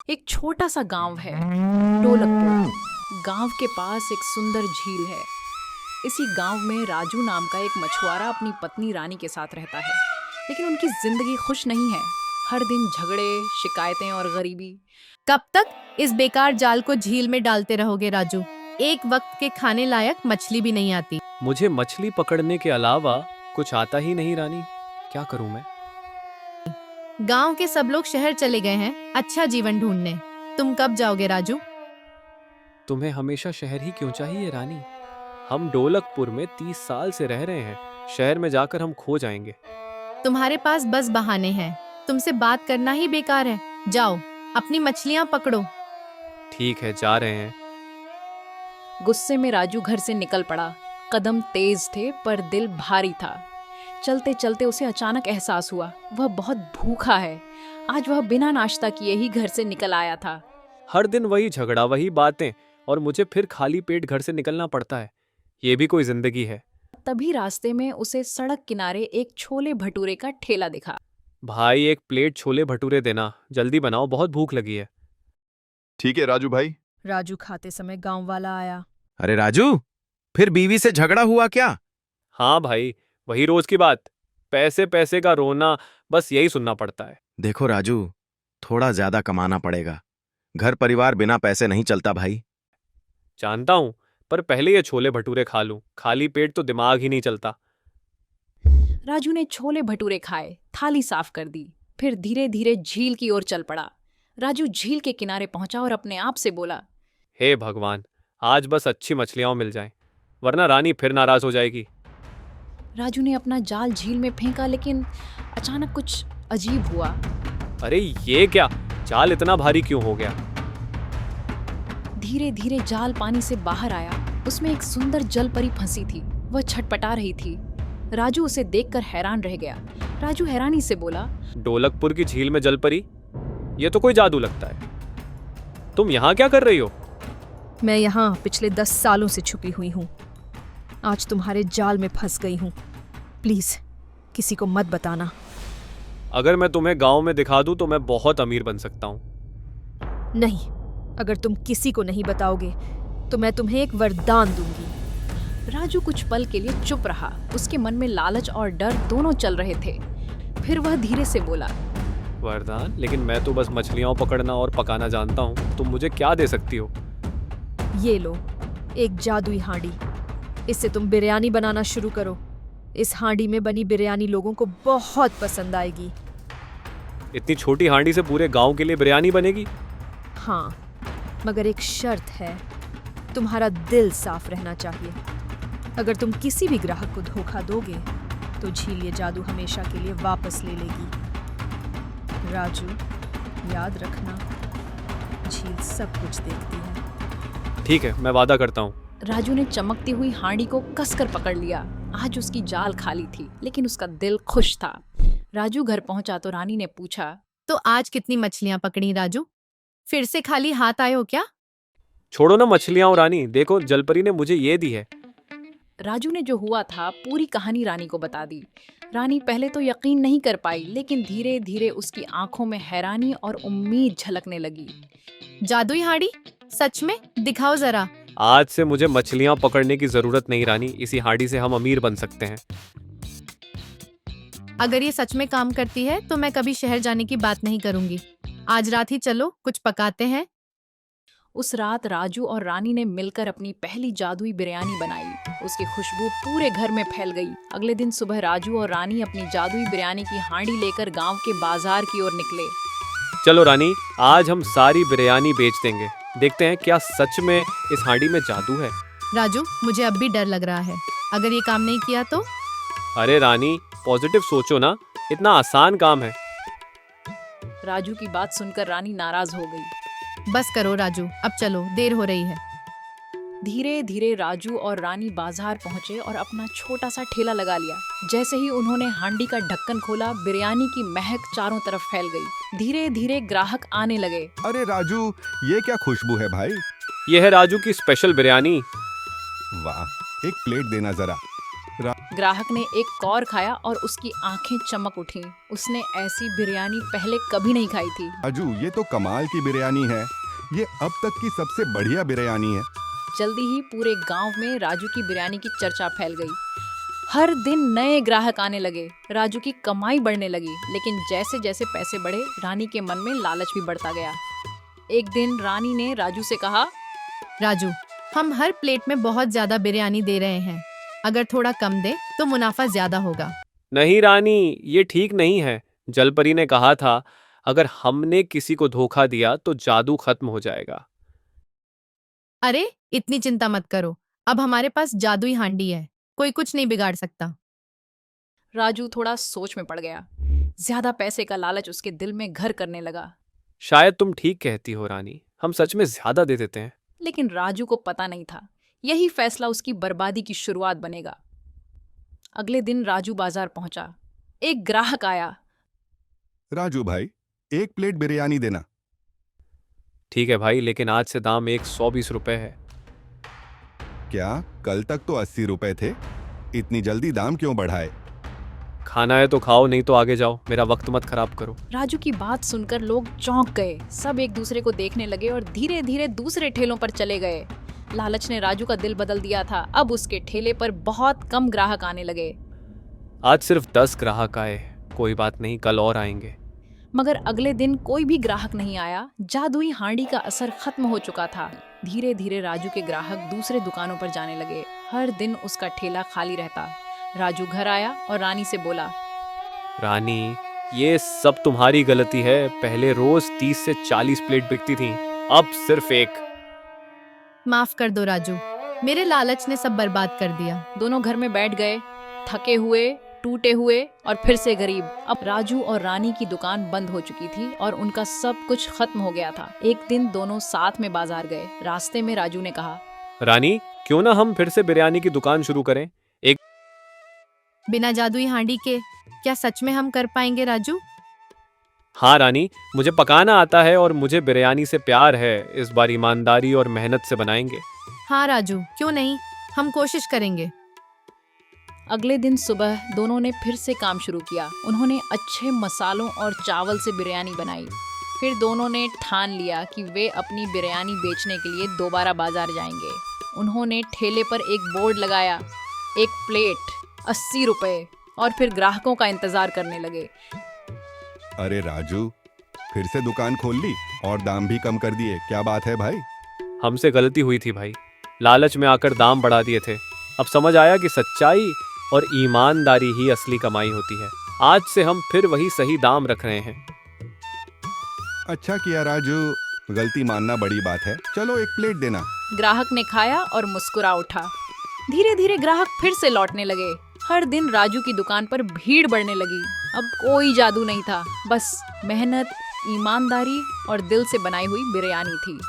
एक छोटा सा गांव है, ढोलकपुर। गांव के पास एक सुंदर झील है। इसी गांव में राजू नाम का एक मछुआरा अपनी पत्नी रानी के साथ रहता है, लेकिन उनकी जिंदगी खुश नहीं है। हर दिन झगड़े, शिकायतें और गरीबी। कब तक इस बेकार जाल को झील में डालते रहोगे राजू? एक वक्त के खाने लायक मछली भी नहीं आती। मुझे मछली पकड़ने के अलावा कुछ आता ही नहीं रानी, क्या करूं मैं? गांव के सब लोग शहर चले गए हैं अच्छा जीवन ढूंढने। तुम कब जाओगे राजू? तुम्हें हमेशा शहर ही क्यों चाहिए रानी? हम ढोलकपुर में 30 साल से रह रहे हैं। शहर में जाकर हम खो जाएंगे। तुम्हारे पास बस बहाने हैं। तुमसे बात करना ही बेकार है। जाओ अपनी मछलियां पकड़ो। ठीक है, जा रहे हैं। गुस्से में राजू घर से निकल पड़ा। कदम तेज थे पर दिल भारी था। चलते चलते उसे अचानक एहसास हुआ वह बहुत भूखा है। आज वह बिना नाश्ता किए ही घर से निकल आया था। हर दिन वही झगड़ा, वही बातें, और मुझे फिर खाली पेट घर से निकलना पड़ता है। ये भी कोई जिंदगी है? तभी रास्ते में उसे सड़क किनारे एक छोले भटूरे का ठेला दिखा। भाई, एक प्लेट छोले भटूरे देना, जल्दी बनाओ, बहुत भूख लगी है। ठीक है राजू भाई। राजू खाते समय गांव वाला आया। अरे राजू, फिर बीवी से झगड़ा हुआ क्या? हाँ भाई, वही रोज की बात। पैसे पैसे का रोना, बस यही सुनना पड़ता है। देखो राजू, थोड़ा ज्यादा कमाना पड़ेगा। घर परिवार बिना पैसे नहीं चलता भाई। जानता हूं, पर पहले ये छोले भटूरे खा लूं। खाली पेट तो दिमाग ही नहीं चलता। राजू ने छोले भटूरे खाए, थाली साफ कर दी, फिर धीरे धीरे झील की ओर चल पड़ा। राजू झील के किनारे पहुंचा और अपने आप से बोला, हे भगवान, आज बस अच्छी मछलियां मिल जाएं, वरना रानी फिर नाराज हो जाएगी। राजू ने अपना जाल झील में फेंका, लेकिन अचानक कुछ अजीब हुआ। अरे ये क्या, जाल इतना भारी क्यों हो गया? धीरे धीरे जाल पानी से बाहर आया। उसमें एक सुंदर जल परी फंसी थी। वह छटपटा रही थी। राजू उसे देखकर हैरान रह गया। राजू हैरानी से बोला, ढोलकपुर की झील में जलपरी? ये तो कोई जादू लगता है। तुम यहाँ क्या कर रही हो? मैं यहाँ पिछले 10 सालों से छुपी हुई हूँ। आज तुम्हारे जाल में फंस गई हूँ। प्लीज किसी को मत बताना। अगर मैं तुम्हें गांव में दिखा दूं तो मैं बहुत अमीर बन सकता हूँ। नहीं, अगर तुम किसी को नहीं बताओगे तो मैं तुम्हें एक वरदान दूंगी। राजू कुछ पल के लिए चुप रहा। उसके मन में लालच और डर दोनों चल रहे थे। फिर वह धीरे से बोला, वरदान? लेकिन मैं तो बस मछलियां पकड़ना और पकाना जानता हूँ। तुम मुझे क्या दे सकती हो? ये लो, एक जादुई हांडी। इससे तुम बिरयानी बनाना शुरू करो। इस हांडी में बनी बिरयानी लोगों को बहुत पसंद आएगी। इतनी छोटी हांडी से पूरे गांव के लिए बिरयानी बनेगी? हाँ, मगर एक शर्त है। तुम्हारा दिल साफ रहना चाहिए। अगर तुम किसी भी ग्राहक को धोखा दोगे तो झील ये जादू हमेशा के लिए वापस ले लेगी। राजू, याद रखना, झील सब कुछ देखती है। ठीक है, मैं वादा करता हूँ। राजू ने चमकती हुई हांडी को कसकर पकड़ लिया। आज उसकी जाल खाली थी, लेकिन उसका दिल खुश था। राजू घर पहुंचा तो रानी ने पूछा, तो आज कितनी मछलियां पकड़ी राजू? फिर से खाली हाथ आए हो क्या? छोड़ो ना मछलियां और रानी, देखो जलपरी ने मुझे ये दी है। राजू ने जो हुआ था पूरी कहानी रानी को बता दी। रानी पहले तो यकीन नहीं कर पाई, लेकिन धीरे धीरे उसकी आंखों में हैरानी और उम्मीद झलकने लगी। जादुई हांडी? सच में? दिखाओ जरा। आज से मुझे मछलियां पकड़ने की जरूरत नहीं रानी, इसी हांडी से हम अमीर बन सकते हैं। अगर ये सच में काम करती है तो मैं कभी शहर जाने की बात नहीं करूंगी। आज रात ही चलो, कुछ पकाते हैं। उस रात राजू और रानी ने मिलकर अपनी पहली जादुई बिरयानी बनाई। उसकी खुशबू पूरे घर में फैल गई। अगले दिन सुबह राजू और रानी अपनी जादुई बिरयानी की हांडी लेकर गांव के बाजार की ओर निकले। चलो रानी, आज हम सारी बिरयानी बेच देंगे। देखते हैं क्या सच में इस हांडी में जादू है। राजू, मुझे अब भी डर लग रहा है। अगर ये काम नहीं किया तो? अरे रानी, पॉजिटिव सोचो ना, इतना आसान काम है। राजू की बात सुनकर रानी नाराज हो गई। बस करो राजू, अब चलो, देर हो रही है। धीरे धीरे राजू और रानी बाजार पहुंचे और अपना छोटा सा ठेला लगा लिया। जैसे ही उन्होंने हांडी का ढक्कन खोला, बिरयानी की महक चारों तरफ फैल गई। धीरे धीरे ग्राहक आने लगे। अरे राजू, ये क्या खुशबू है भाई? यह है राजू की स्पेशल बिरयानी। वाह, एक प्लेट देना जरा। ग्राहक ने एक कौर खाया और उसकी आंखें चमक उठी। उसने ऐसी बिरयानी पहले कभी नहीं खाई थी। राजू, ये तो कमाल की बिरयानी है। ये अब तक की सबसे बढ़िया बिरयानी है। जल्दी ही पूरे गांव में राजू की बिरयानी की चर्चा फैल गई। हर दिन नए ग्राहक आने लगे। राजू की कमाई बढ़ने लगी, लेकिन जैसे जैसे पैसे बढ़े, रानी के मन में लालच भी बढ़ता गया। एक दिन रानी ने राजू से कहा, राजू, हम हर प्लेट में बहुत ज्यादा बिरयानी दे रहे हैं। अगर थोड़ा कम दे तो मुनाफा ज्यादा होगा। नहीं रानी, ये ठीक नहीं है। जलपरी ने कहा था, अगर हमने किसी को धोखा दिया तो जादू खत्म हो जाएगा। अरे इतनी चिंता मत करो, अब हमारे पास जादुई हांडी है, कोई कुछ नहीं बिगाड़ सकता। राजू थोड़ा सोच में पड़ गया। ज्यादा पैसे का लालच उसके दिल में घर करने लगा। शायद तुम ठीक कहती हो रानी, हम सच में ज्यादा दे देते हैं। लेकिन राजू को पता नहीं था, यही फैसला उसकी बर्बादी की शुरुआत बनेगा। अगले दिन राजू बाजार पहुंचा। एक ग्राहक आया। राजू भाई, 1 प्लेट बिरयानी देना। ठीक है भाई, लेकिन आज से दाम 120 रुपए है। क्या कल तक तो 80 रुपए थे? इतनी जल्दी दाम क्यों बढ़ाए? खाना है तो खाओ, नहीं तो आगे जाओ, मेरा वक्त मत खराब करो। राजू की बात सुनकर लोग चौंक गए। सब एक दूसरे को देखने लगे और धीरे धीरे दूसरे ठेलों पर चले गए। लालच ने राजू का दिल बदल दिया था। अब उसके ठेले पर बहुत कम ग्राहक आने लगे। आज सिर्फ 10 ग्राहक आए, कोई बात नहीं, कल और आएंगे। मगर अगले दिन कोई भी ग्राहक नहीं आया। जादुई हांडी का असर खत्म हो चुका था। धीरे धीरे राजू के ग्राहक दूसरे दुकानों पर जाने लगे। हर दिन उसका ठेला खाली रहता। राजू घर आया और रानी से बोला, रानी, ये सब तुम्हारी गलती है। पहले रोज 30 से 40 प्लेट बिकती थी, अब सिर्फ 1। माफ कर दो राजू, मेरे लालच ने सब बर्बाद कर दिया। दोनों घर में बैठ गए, थके हुए, टूटे हुए और फिर से गरीब। अब राजू और रानी की दुकान बंद हो चुकी थी और उनका सब कुछ खत्म हो गया था। एक दिन दोनों साथ में बाजार गए। रास्ते में राजू ने कहा, रानी, क्यों ना हम फिर से बिरयानी की दुकान शुरू करें? बिना जादुई हांडी के क्या सच में हम कर पाएंगे राजू? हाँ रानी, मुझे पकाना आता है और मुझे बिरयानी से प्यार है। इस बार ईमानदारी और मेहनत से बनाएंगे। हाँ राजू, क्यों नहीं, हम कोशिश करेंगे। अगले दिन सुबह दोनों ने फिर से काम शुरू किया। उन्होंने अच्छे मसालों और चावल से बिरयानी बनाई। फिर दोनों ने ठान लिया कि वे अपनी बिरयानी बेचने के लिए दोबारा बाजार जाएंगे। उन्होंने ठेले पर एक बोर्ड लगाया, 1 प्लेट 80 रुपए, और फिर ग्राहकों का इंतजार करने लगे। अरे राजू, फिर से दुकान खोल ली और दाम भी कम कर दिए। क्या बात है भाई? हमसे गलती हुई थी भाई, लालच में आकर दाम बढ़ा दिए थे। अब समझ आया कि सच्चाई और ईमानदारी ही असली कमाई होती है। आज से हम फिर वही सही दाम रख रहे हैं। अच्छा किया राजू, गलती मानना बड़ी बात है। चलो 1 प्लेट देना। ग्राहक ने खाया और मुस्कुरा उठा। धीरे धीरे ग्राहक फिर से लौटने लगे। हर दिन राजू की दुकान पर भीड़ बढ़ने लगी। अब कोई जादू नहीं था, बस मेहनत, ईमानदारी और दिल से बनाई हुई बिरयानी थी।